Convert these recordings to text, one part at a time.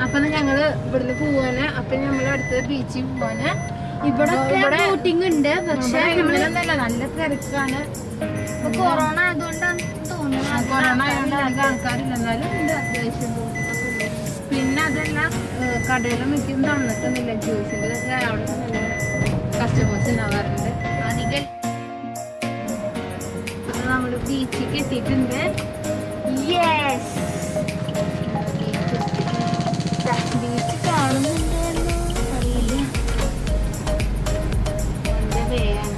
അപ്പൊ ഞങ്ങള് ഇവിടുന്ന് പോവാന്. അപ്പൊ നമ്മള് അടുത്ത ബീച്ചിൽ പോവാന്. ഇവിടെ ബോട്ടിംഗ് ഉണ്ട്, പക്ഷെ നല്ല തിരക്കാണ്. കൊറോണ ആയതുകൊണ്ടാണ് തോന്നുന്നത്. കൊറോണ ആയതുകൊണ്ട് അധികം ആൾക്കാരില്ല, എന്നാലും ഉണ്ട് അത്യാവശ്യം. പിന്നെ അതെല്ലാം കടയിലും മിക്കും തന്നിട്ടൊന്നുമില്ല. ജ്യൂസിന്റെ ഒക്കെ അവിടെ നല്ല കസ്റ്റമേഴ്സ് ഉണ്ടാവാറുണ്ട് അധികം. നമ്മള് ബീച്ചിലേക്ക് എത്തിയിട്ടുണ്ട്. ബീച്ച് കാണുന്നുണ്ടായിരുന്നു, അറിയില്ല. എന്റെ വേഗം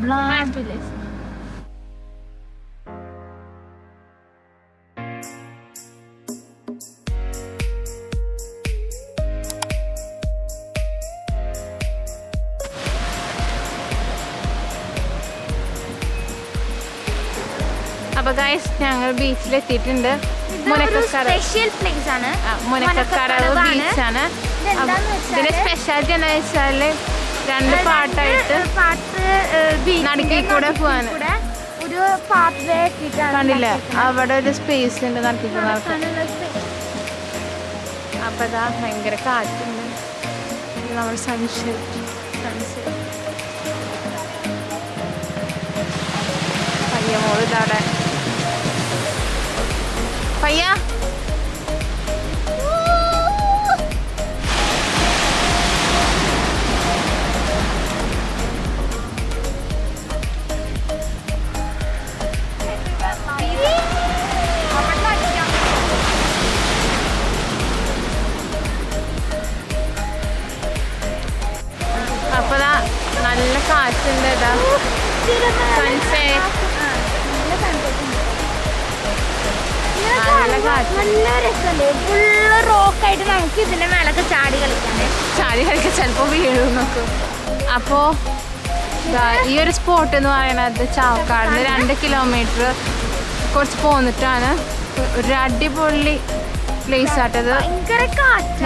fabulous. അപ്പൊ ഗൈസ് ഞങ്ങൾ ബീച്ചിലെത്തിയിട്ടുണ്ട്. സ്പെഷ്യൽ പ്ലേസ് ആണ്, മുനക്കക്കടവ് ബീച്ചാണ്. ഇതിന്റെ സ്പെഷ്യാലിറ്റി എന്താണെന്ന് വെച്ചാല് രണ്ട് പാട്ടായിട്ട് നടുക്കിൽ കൂടെ പോവാൻ ഒരു പാത്ത് കണ്ടില്ല. അവിടെ ഒരു സ്പേസ് ഉണ്ട് നടുക്കിൽ കൂടെ നടക്കാൻ. അപ്പൊ ഇതാ ഭയങ്കര കാറ്റുണ്ട്. നമ്മൾ സൺസെറ്റ് പയ്യ മോള് ഇതവിടെ പയ്യ. അപ്പതാ നല്ല കാറ്റുണ്ട്. ഇതാ സൺസെറ്റ്, നല്ല കാറ്റ്, നല്ല രസമുണ്ട്. ഫുള്ള് റോക്കായിട്ട് നമുക്ക് ഇതിന്റെ മേലൊക്കെ ചാടി കളിക്കാൻ ചിലപ്പോ വീഴും നോക്കും. അപ്പോ ഈ ഒരു സ്പോട്ട് എന്ന് പറയുന്നത് ചാവക്കാടിന് 2 കിലോമീറ്റർ കുറച്ച് പോന്നിട്ടാണ്. ഒരു അടിപൊളി പ്ലേസ് ആട്ടത്.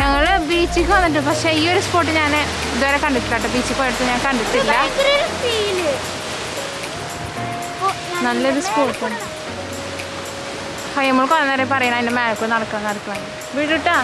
ഞങ്ങള് ബീച്ചിൽ വന്നിട്ട്, പക്ഷെ ഈ ഒരു സ്പോട്ട് ഞാൻ ഇതുവരെ കണ്ടിട്ടില്ല. ബീച്ചിൽ പോയിട്ട് ഞാൻ കണ്ടിട്ടില്ല. നല്ലൊരു സ്പോട്ടാണ്. നമ്മൾ കുറെ നേരം പറയണം അതിന്റെ മേലക്ക് നടക്കാൻ വീടിട്ടാ.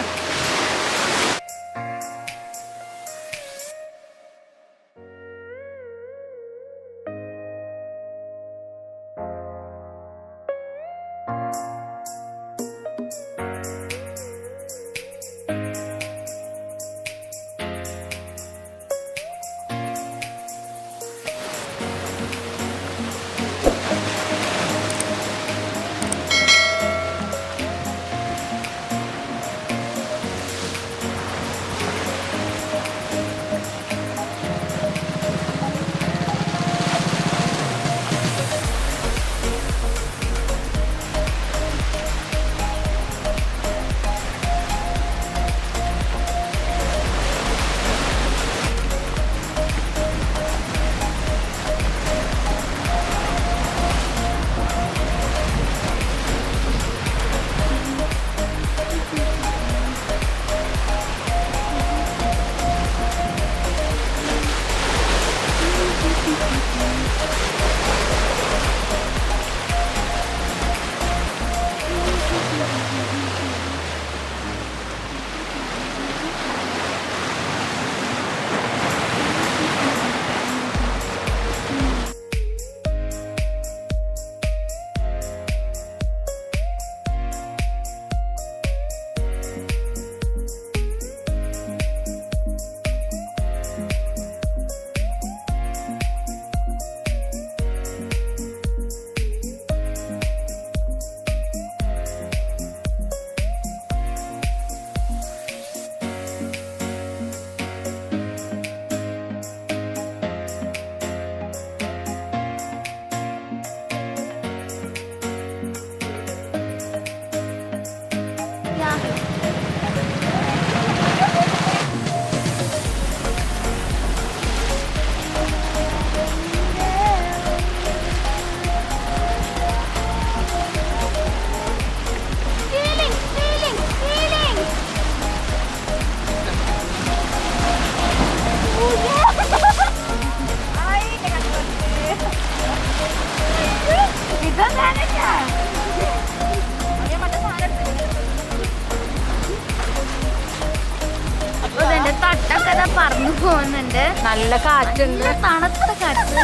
പറന്നു പോകുന്നുണ്ട്. നല്ല കാറ്റുണ്ട്, തണുത്ത കാറ്റ്.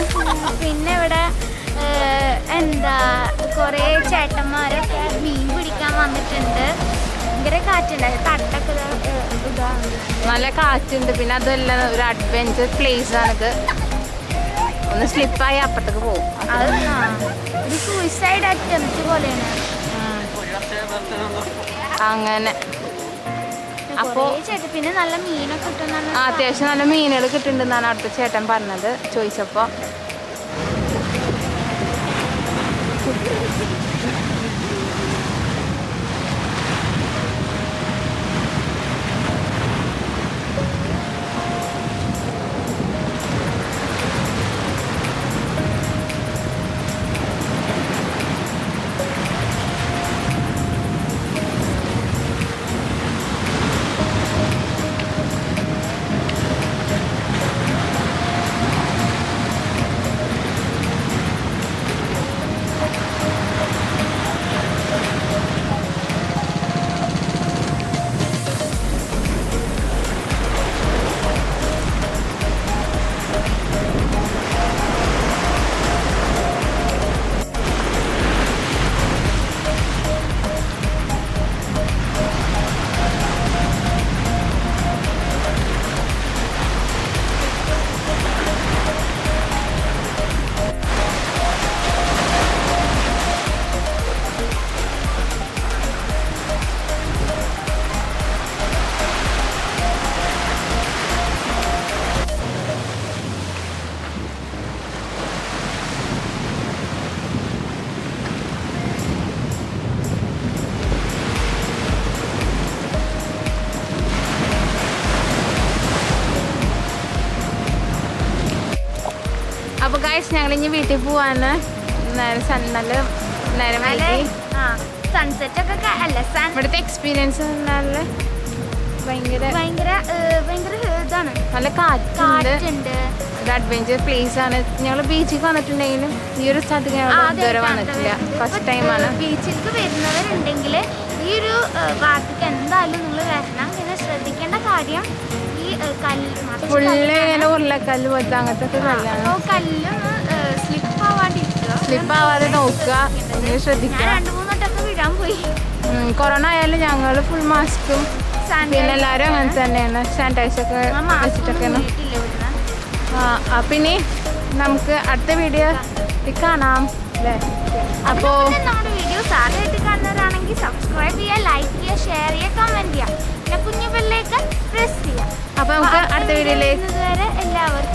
പിന്നെ ഇവിടെ എന്താ കുറേ ചേട്ടന്മാരൊക്കെ മീൻ പിടിക്കാൻ വന്നിട്ടുണ്ട്. ഭയങ്കര കാറ്റുണ്ട്, തട്ടൊക്കെ ഇതാണ്, നല്ല കാറ്റുണ്ട്. പിന്നെ അതല്ല ഒരു അഡ്വഞ്ചർ പ്ലേസ് ആണിത്. ഒന്ന് സ്ലിപ്പായി അപ്പുറത്തേക്ക് പോകും. അത് ഒരു സൂയിസൈഡ് അറ്റംപ്റ്റ് പോലെയാണ്. അങ്ങനെ അപ്പോൾ പിന്നെ നല്ല മീനൊക്കെ കിട്ടുന്നതാണ്. അത്യാവശ്യം നല്ല മീനുകൾ കിട്ടുന്നുണ്ടെന്നാണ് അവിടുത്തെ ചേട്ടൻ പറഞ്ഞത് ചോദിച്ചപ്പോൾ. അപ്പോൾ ഗൈസ് ഞങ്ങൾ ഇനി വീട്ടിൽ പോവാണ്. നല്ല നേരം സൺസെറ്റ് ഒക്കെ അല്ല, ഇവിടുത്തെ എക്സ്പീരിയൻസ് നല്ല ഭയങ്കര ഇതാണ്. നല്ല കാറ്റുണ്ട്. ഒരു അഡ്വഞ്ചർ പ്ലേസ് ആണ്. ഞങ്ങൾ ബീച്ചിൽ വന്നിട്ടുണ്ടെങ്കിലും ഈ ഒരു സ്ഥലത്ത് ഞങ്ങൾ ഇതുവരെ വന്നിട്ടില്ല, ഫസ്റ്റ് ടൈമാണ്. ബീച്ചിലേക്ക് വരുന്നവരുണ്ടെങ്കിൽ ഈ ഒരു ഭാഗത്തേക്ക് എന്തായാലും നിങ്ങൾ വരണം. പിന്നെ ശ്രദ്ധിക്കേണ്ട കാര്യം ഈ ഫുള്ള് ഇങ്ങനെ ഉരുളക്കല്ല് പോലത്തെ അങ്ങനത്തെ കല്ലാണ്. കല്ലും സ്ലിപ്പ് ആവാതെ നോക്കുക, ശ്രദ്ധിക്കുക. 2-3 വട്ടമൊക്കെ വിടാൻ പോയി. കൊറോണ ആയാലും ഞങ്ങൾ ഫുൾ മാസ്കും പിന്നെ എല്ലാവരും അങ്ങനെ തന്നെയാണ്, സാനിറ്റൈസൊക്കെ വെച്ചിട്ടൊക്കെയാണ്. പിന്നെ നമുക്ക് അടുത്ത വീഡിയോ കാണാം അല്ലേ? അപ്പോൾ നമ്മുടെ വീഡിയോസ് ആദ്യമായിട്ട് കാണുന്നവരാണെങ്കിൽ സബ്സ്ക്രൈബ് ചെയ്യുക, ലൈക്ക് ചെയ്യുക, ഷെയർ ചെയ്യുക, കമൻറ്റ് ചെയ്യുക, പിന്നെ കുഞ്ഞു ബെല്ലേക്ക് പ്രസ് ചെയ്യുക. അപ്പോൾ നമുക്ക് അടുത്ത വീഡിയോയിലേക്ക് എല്ലാവർക്കും